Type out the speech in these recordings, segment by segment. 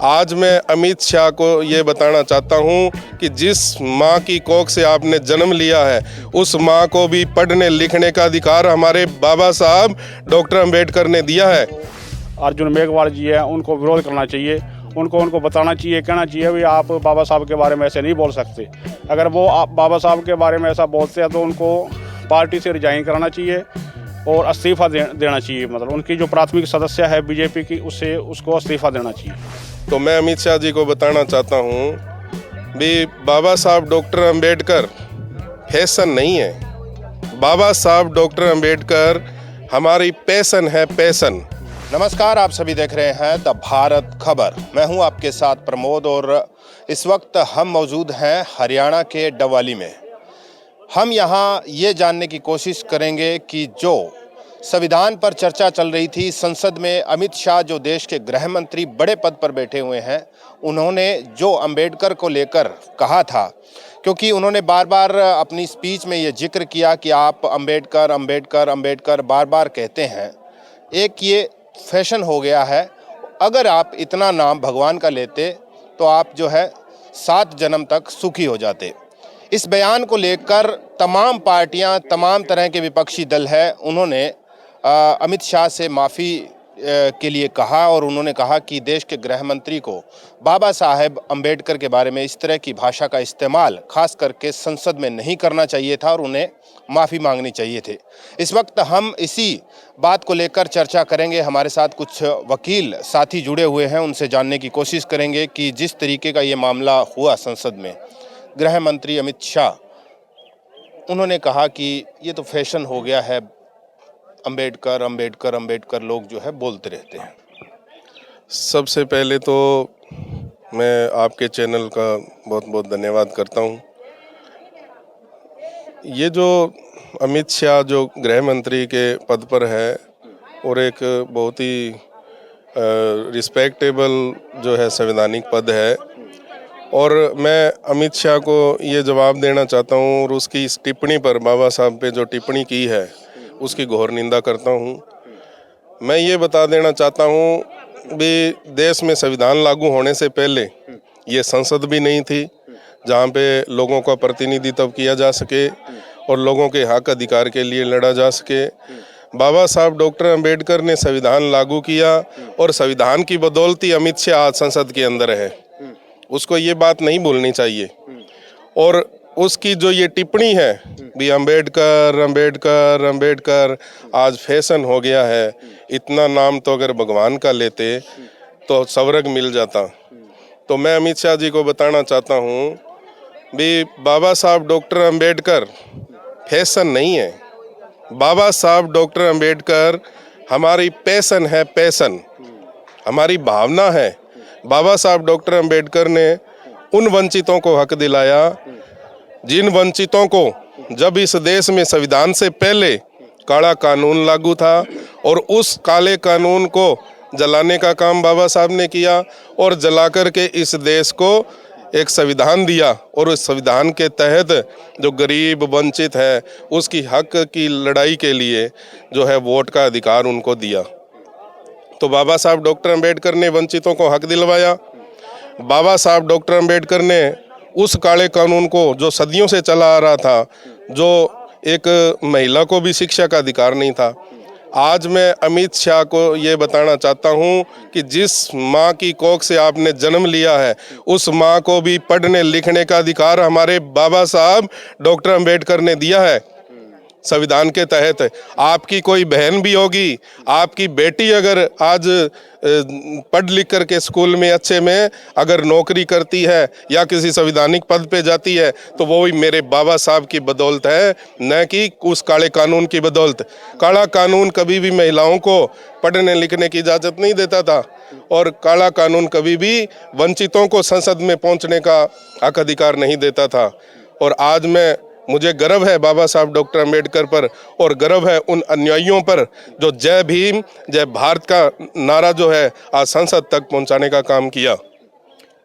आज मैं अमित शाह को ये बताना चाहता हूँ कि जिस माँ की कोख से आपने जन्म लिया है उस माँ को भी पढ़ने लिखने का अधिकार हमारे बाबा साहब डॉक्टर अंबेडकर ने दिया है। अर्जुन मेघवाल जी हैं, उनको विरोध करना चाहिए, उनको बताना चाहिए, कहना चाहिए भी आप बाबा साहब के बारे में ऐसे नहीं बोल सकते। अगर वो आप बाबा साहब के बारे में ऐसा बोलते हैं तो उनको पार्टी से रिजाइन कराना चाहिए और इस्तीफ़ा देना चाहिए। मतलब उनकी जो प्राथमिक सदस्य है बीजेपी की, उससे उसको इस्तीफ़ा देना चाहिए। तो मैं अमित शाह जी को बताना चाहता हूँ भी बाबा साहब डॉक्टर अंबेडकर फैशन नहीं है। बाबा साहब डॉक्टर अंबेडकर हमारी पैशन है, पैशन। नमस्कार, आप सभी देख रहे हैं द भारत खबर। मैं हूं आपके साथ प्रमोद और इस वक्त हम मौजूद हैं हरियाणा के डवाली में। हम यहां ये जानने की कोशिश करेंगे कि जो संविधान पर चर्चा चल रही थी संसद में, अमित शाह जो देश के गृह मंत्री बड़े पद पर बैठे हुए हैं, उन्होंने जो अंबेडकर को लेकर कहा था, क्योंकि उन्होंने बार बार अपनी स्पीच में ये जिक्र किया कि आप अंबेडकर अंबेडकर अंबेडकर बार बार कहते हैं। एक ये फैशन हो गया है। अगर आप इतना नाम भगवान का लेते तो आप जो है 7 जन्म तक सुखी हो जाते। इस बयान को लेकर तमाम पार्टियां, तमाम तरह के विपक्षी दल है, उन्होंने अमित शाह से माफ़ी के लिए कहा और उन्होंने कहा कि देश के गृह मंत्री को बाबा साहेब अंबेडकर के बारे में इस तरह की भाषा का इस्तेमाल खास करके संसद में नहीं करना चाहिए था और उन्हें माफ़ी मांगनी चाहिए थे। इस वक्त हम इसी बात को लेकर चर्चा करेंगे। हमारे साथ कुछ वकील साथी जुड़े हुए हैं, उनसे जानने की कोशिश करेंगे कि जिस तरीके का ये मामला हुआ संसद में, गृह मंत्री अमित शाह उन्होंने कहा कि ये तो फैशन हो गया है, अंबेडकर अंबेडकर अंबेडकर लोग जो है बोलते रहते हैं। सबसे पहले तो मैं आपके चैनल का बहुत बहुत धन्यवाद करता हूँ। ये जो अमित शाह जो गृह मंत्री के पद पर है और एक बहुत ही रिस्पेक्टेबल जो है संवैधानिक पद है, और मैं अमित शाह को ये जवाब देना चाहता हूँ और उसकी इस टिप्पणी पर, बाबा साहब पे जो टिप्पणी की है, उसकी घोर निंदा करता हूँ। मैं ये बता देना चाहता हूँ भी देश में संविधान लागू होने से पहले ये संसद भी नहीं थी जहाँ पे लोगों का प्रतिनिधित्व किया जा सके और लोगों के हक अधिकार के लिए लड़ा जा सके। बाबा साहब डॉक्टर अंबेडकर ने संविधान लागू किया और संविधान की बदौलत ही अमित शाह आज संसद के अंदर है। उसको ये बात नहीं भूलनी चाहिए। और उसकी जो ये टिप्पणी है भी अंबेडकर अंबेडकर अंबेडकर आज फैशन हो गया है, इतना नाम तो अगर भगवान का लेते तो स्वर्ग मिल जाता। तो मैं अमित शाह जी को बताना चाहता हूँ भी बाबा साहब डॉक्टर अंबेडकर फैशन नहीं है। बाबा साहब डॉक्टर अंबेडकर हमारी पैशन है, पैशन, हमारी भावना है। बाबा साहब डॉक्टर अंबेडकर ने उन वंचितों को हक दिलाया जिन वंचितों को जब इस देश में संविधान से पहले काला कानून लागू था, और उस काले कानून को जलाने का काम बाबा साहब ने किया और जला करके इस देश को एक संविधान दिया और उस संविधान के तहत जो गरीब वंचित है उसकी हक की लड़ाई के लिए जो है वोट का अधिकार उनको दिया। तो बाबा साहब डॉक्टर अंबेडकर ने वंचितों को हक दिलवाया। बाबा साहब डॉक्टर अंबेडकर ने उस काले कानून को जो सदियों से चला आ रहा था, जो एक महिला को भी शिक्षा का अधिकार नहीं था, आज मैं अमित शाह को ये बताना चाहता हूँ कि जिस माँ की कोख से आपने जन्म लिया है उस माँ को भी पढ़ने लिखने का अधिकार हमारे बाबा साहब डॉक्टर अंबेडकर ने दिया है संविधान के तहत। आपकी कोई बहन भी होगी, आपकी बेटी अगर आज पढ़ लिख करके स्कूल में अच्छे में अगर नौकरी करती है या किसी संवैधानिक पद पे जाती है तो वो भी मेरे बाबा साहब की बदौलत है, न कि उस काले कानून की बदौलत। काला कानून कभी भी महिलाओं को पढ़ने लिखने की इजाज़त नहीं देता था और काला कानून कभी भी वंचितों को संसद में पहुंचने का हक अधिकार नहीं देता था। और आज मुझे गर्व है बाबा साहब डॉक्टर अंबेडकर पर और गर्व है उन अनुयायियों पर जो जय भीम जय भारत का नारा जो है आज संसद तक पहुंचाने का काम किया।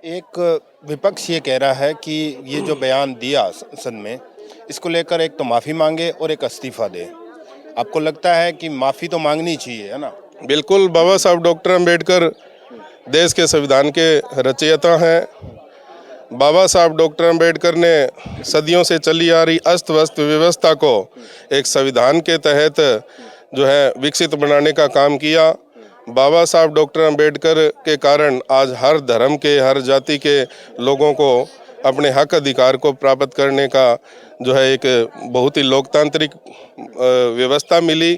एक विपक्ष ये कह रहा है कि ये जो बयान दिया संसद में, इसको लेकर एक तो माफ़ी मांगे और एक इस्तीफा दे। आपको लगता है कि माफ़ी तो मांगनी चाहिए, है ना? बिल्कुल, बाबा साहब डॉक्टर अंबेडकर देश के संविधान के रचयिता हैं। बाबा साहब डॉक्टर अंबेडकर ने सदियों से चली आ रही अस्त व्यस्त व्यवस्था को एक संविधान के तहत जो है विकसित बनाने का काम किया। बाबा साहब डॉक्टर अंबेडकर के कारण आज हर धर्म के, हर जाति के लोगों को अपने हक अधिकार को प्राप्त करने का जो है एक बहुत ही लोकतांत्रिक व्यवस्था मिली।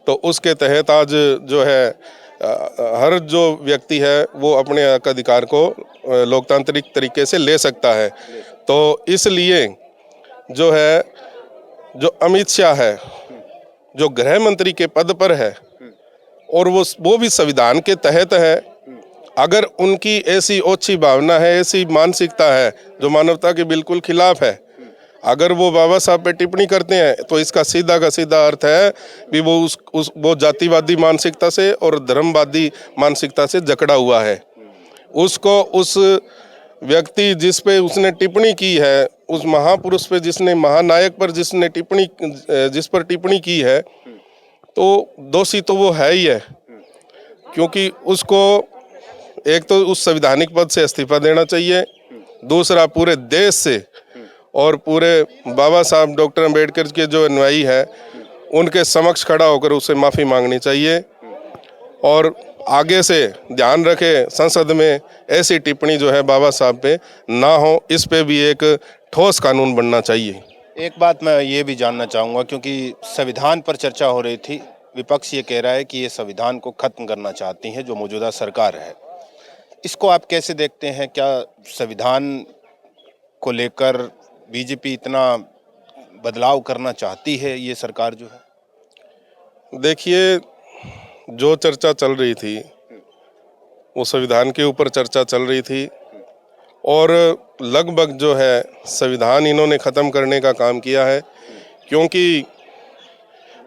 तो उसके तहत आज जो है हर जो व्यक्ति है वो अपने हक अधिकार को लोकतांत्रिक तरीके से ले सकता है। तो इसलिए जो है जो अमित शाह है, जो गृह मंत्री के पद पर है और वो भी संविधान के तहत है, अगर उनकी ऐसी ओछी भावना है, ऐसी मानसिकता है जो मानवता के बिल्कुल खिलाफ है, अगर वो बाबा साहब पे टिप्पणी करते हैं तो इसका सीधा का सीधा अर्थ है कि वो वो जातिवादी मानसिकता से और धर्मवादी मानसिकता से जकड़ा हुआ है। उसको उस व्यक्ति जिस पे उसने टिप्पणी की है, उस महापुरुष पे जिसने, महानायक पर जिसने टिप्पणी, जिस पर टिप्पणी की है, तो दोषी तो वो है ही है, क्योंकि उसको एक तो उस संवैधानिक पद से इस्तीफा देना चाहिए, दूसरा पूरे देश से और पूरे बाबा साहब डॉक्टर अंबेडकर के जो अनुयायी है उनके समक्ष खड़ा होकर उसे माफ़ी मांगनी चाहिए और आगे से ध्यान रखे संसद में ऐसी टिप्पणी जो है बाबा साहब पे ना हो, इस पे भी एक ठोस कानून बनना चाहिए। एक बात मैं ये भी जानना चाहूँगा, क्योंकि संविधान पर चर्चा हो रही थी, विपक्ष ये कह रहा है कि ये संविधान को खत्म करना चाहती है जो मौजूदा सरकार है। इसको आप कैसे देखते हैं? क्या संविधान को लेकर बीजेपी इतना बदलाव करना चाहती है ये सरकार जो है? देखिए, जो चर्चा चल रही थी वो संविधान के ऊपर चर्चा चल रही थी और लगभग जो है संविधान इन्होंने ख़त्म करने का काम किया है, क्योंकि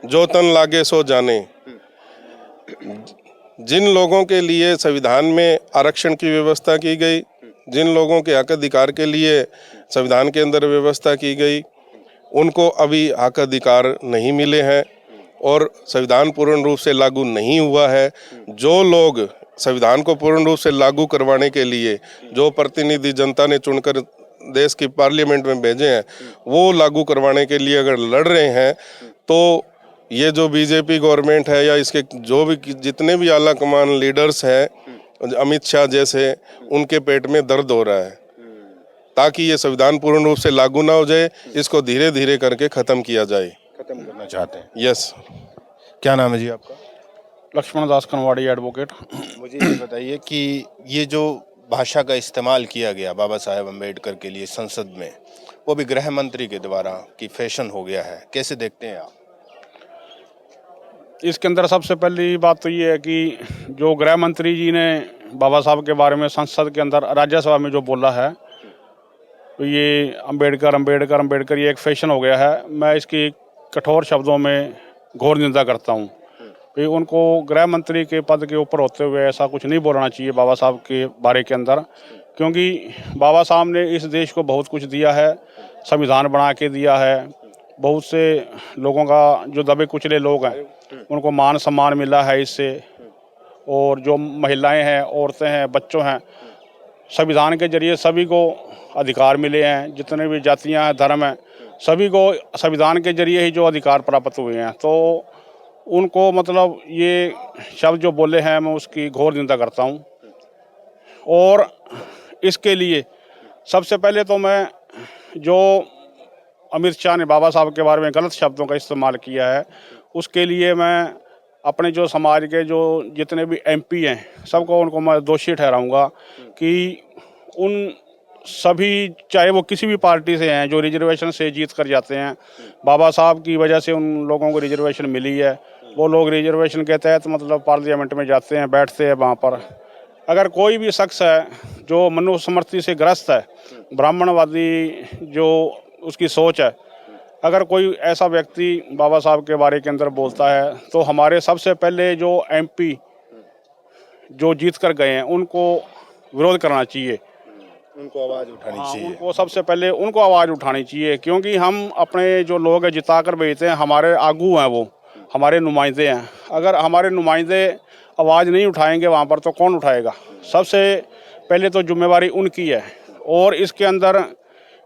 जो तन लागे सो जाने। जिन लोगों के लिए संविधान में आरक्षण की व्यवस्था की गई, जिन लोगों के हक अधिकार के लिए संविधान के अंदर व्यवस्था की गई, उनको अभी हक अधिकार नहीं मिले हैं और संविधान पूर्ण रूप से लागू नहीं हुआ है। जो लोग संविधान को पूर्ण रूप से लागू करवाने के लिए जो प्रतिनिधि जनता ने चुनकर देश की पार्लियामेंट में भेजे हैं, वो लागू करवाने के लिए अगर लड़ रहे हैं, तो ये जो बीजेपी गवर्नमेंट है या इसके जो भी जितने भी आला कमान लीडर्स हैं, अमित शाह जैसे, उनके पेट में दर्द हो रहा है, ताकि ये संविधान पूर्ण रूप से लागू ना हो जाए, इसको धीरे धीरे करके ख़त्म किया जाए। खत्म करना चाहते हैं? यस। क्या नाम है जी आपका? लक्ष्मण दास कनवाड़ी, एडवोकेट। मुझे ये बताइए कि ये जो भाषा का इस्तेमाल किया गया बाबा साहेब अम्बेडकर के लिए संसद में, वो भी गृह मंत्री के द्वारा, कि फैशन हो गया है, कैसे देखते हैं आप? इसके अंदर सबसे पहली बात तो ये है कि जो गृह मंत्री जी ने बाबा साहब के बारे में संसद के अंदर, राज्यसभा में जो बोला है, तो ये अंबेडकर अंबेडकर अंबेडकर ये एक फैशन हो गया है। मैं इसकी कठोर शब्दों में घोर निंदा करता हूँ कि उनको गृह मंत्री के पद के ऊपर होते हुए ऐसा कुछ नहीं बोलना चाहिए बाबा साहब के बारे के अंदर, क्योंकि बाबा साहब ने इस देश को बहुत कुछ दिया है, संविधान बना के दिया है, बहुत से लोगों का, जो दबे कुचले लोग हैं, उनको मान सम्मान मिला है इससे, और जो महिलाएं हैं, औरतें हैं, बच्चों हैं, संविधान के जरिए सभी को अधिकार मिले हैं। जितने भी जातियां हैं, धर्म हैं, सभी को संविधान के जरिए ही जो अधिकार प्राप्त हुए हैं। तो उनको मतलब ये शब्द जो बोले हैं, मैं उसकी घोर निंदा करता हूँ। और इसके लिए सबसे पहले तो मैं, जो अमित शाह ने बाबा साहब के बारे में गलत शब्दों का इस्तेमाल किया है, उसके लिए मैं अपने जो समाज के जो जितने भी एमपी हैं, सबको, उनको मैं दोषी ठहराऊंगा कि उन सभी, चाहे वो किसी भी पार्टी से हैं, जो रिजर्वेशन से जीत कर जाते हैं, बाबा साहब की वजह से उन लोगों को रिजर्वेशन मिली है, वो लोग रिजर्वेशन के तहत मतलब पार्लियामेंट में जाते हैं, बैठते हैं वहाँ पर। अगर कोई भी शख्स है जो मनुस्मृति से ग्रस्त है, ब्राह्मणवादी जो उसकी सोच है, अगर कोई ऐसा व्यक्ति बाबा साहब के बारे के अंदर बोलता है, तो हमारे सबसे पहले जो एमपी जो जीत कर गए हैं, उनको विरोध करना चाहिए, उनको आवाज़ उठानी चाहिए। उनको सबसे पहले उनको आवाज़ उठानी चाहिए, क्योंकि हम अपने जो लोग हैं जिता कर भेजते हैं, हमारे आगू हैं, वो हमारे नुमाइंदे हैं। अगर हमारे नुमाइंदे आवाज़ नहीं उठाएंगे वहाँ पर तो कौन उठाएगा। सबसे पहले तो जिम्मेवारी उनकी है। और इसके अंदर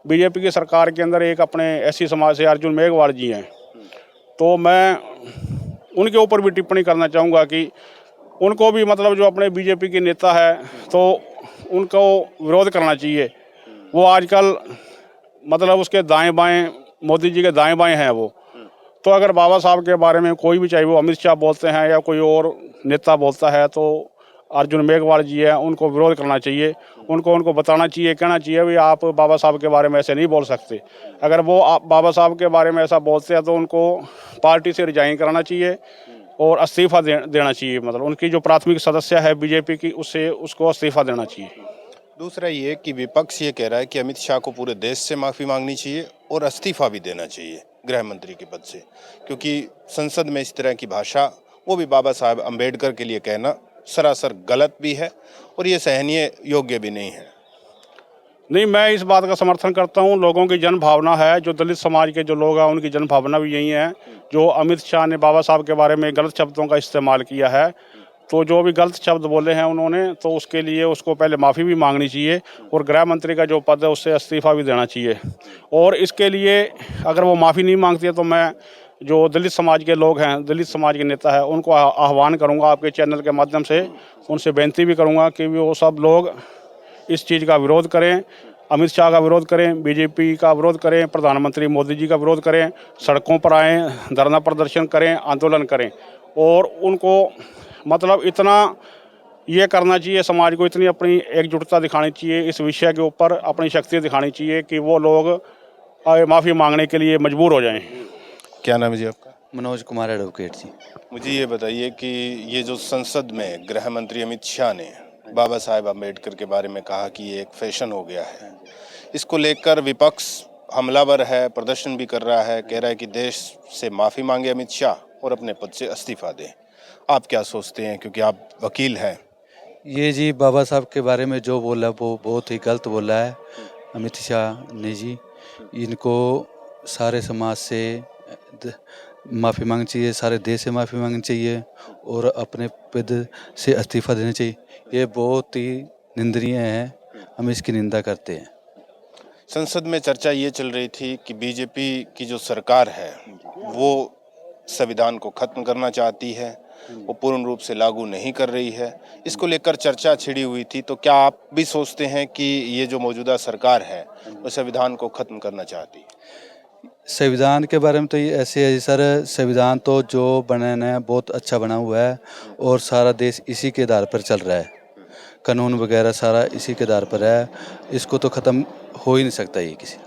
बीजेपी की सरकार के अंदर एक अपने एससी समाज से अर्जुन मेघवाल जी हैं, तो मैं उनके ऊपर भी टिप्पणी करना चाहूँगा कि उनको भी मतलब जो अपने बीजेपी के नेता है तो उनको विरोध करना चाहिए। वो आजकल मतलब उसके दाएं बाएं, मोदी जी के दाएं बाएं हैं वो। तो अगर बाबा साहब के बारे में कोई भी, चाहे वो अमित शाह बोलते हैं या कोई और नेता बोलता है, तो अर्जुन मेघवाल जी है उनको विरोध करना चाहिए। उनको बताना चाहिए, कहना चाहिए भी आप बाबा साहब के बारे में ऐसे नहीं बोल सकते। अगर वो बाबा साहब के बारे में ऐसा बोलते हैं तो उनको पार्टी से रिजाइन कराना चाहिए और इस्तीफा देना चाहिए। मतलब उनकी जो प्राथमिक सदस्य है बीजेपी की, उससे उसको इस्तीफा देना चाहिए। दूसरा ये कि विपक्ष ये कह रहा है कि अमित शाह को पूरे देश से माफ़ी मांगनी चाहिए और इस्तीफा भी देना चाहिए गृह मंत्री के पद से, क्योंकि संसद में इस तरह की भाषा, वो भी बाबा साहब अम्बेडकर के लिए कहना सरासर गलत भी है और ये सहनीय योग्य भी नहीं है। नहीं, मैं इस बात का समर्थन करता हूँ। लोगों की जन भावना है, जो दलित समाज के जो लोग हैं उनकी जन भावना भी यही है। जो अमित शाह ने बाबा साहब के बारे में गलत शब्दों का इस्तेमाल किया है, तो जो भी गलत शब्द बोले हैं उन्होंने, तो उसके लिए उसको पहले माफ़ी भी मांगनी चाहिए और गृह मंत्री का जो पद है उससे इस्तीफा भी देना चाहिए। और इसके लिए अगर वो माफ़ी नहीं मांगती है तो मैं जो दलित समाज के लोग हैं, दलित समाज के नेता हैं, उनको आह्वान करूंगा आपके चैनल के माध्यम से, उनसे बेनती भी करूंगा कि वो सब लोग इस चीज़ का विरोध करें, अमित शाह का विरोध करें, बीजेपी का विरोध करें, प्रधानमंत्री मोदी जी का विरोध करें, सड़कों पर आएँ, धरना प्रदर्शन करें, आंदोलन करें। और उनको मतलब इतना ये करना चाहिए, समाज को इतनी अपनी एकजुटता दिखानी चाहिए, इस विषय के ऊपर अपनी शक्ति दिखानी चाहिए कि वो लोग माफ़ी मांगने के लिए मजबूर हो जाएं। क्या नाम है जी आपका? मनोज कुमार एडवोकेट जी। मुझे ये बताइए कि ये जो संसद में गृह मंत्री अमित शाह ने बाबा साहेब अम्बेडकर के बारे में कहा कि ये एक फैशन हो गया है, इसको लेकर विपक्ष हमलावर है, प्रदर्शन भी कर रहा है, कह रहा है कि देश से माफ़ी मांगे अमित शाह और अपने पद से इस्तीफा दें। आप क्या सोचते हैं, क्योंकि आप वकील हैं? ये जी बाबा साहब के बारे में जो बोला वो बहुत ही गलत बोला है अमित शाह ने जी। इनको सारे समाज से माफ़ी मांगनी चाहिए, सारे देश से माफ़ी मांगनी चाहिए और अपने पद से इस्तीफा देना चाहिए। ये बहुत ही निंदनीय है, हम इसकी निंदा करते हैं। संसद में चर्चा ये चल रही थी कि बीजेपी की जो सरकार है वो संविधान को खत्म करना चाहती है, वो पूर्ण रूप से लागू नहीं कर रही है। इसको लेकर चर्चा छिड़ी हुई थी, तो क्या आप भी सोचते हैं कि ये जो मौजूदा सरकार है वो संविधान को खत्म करना चाहती है? संविधान के बारे में तो ये ऐसे है सर, संविधान तो जो बना है बहुत अच्छा बना हुआ है और सारा देश इसी के आधार पर चल रहा है, कानून वगैरह सारा इसी के आधार पर है। इसको तो ख़त्म हो ही नहीं सकता ये किसी।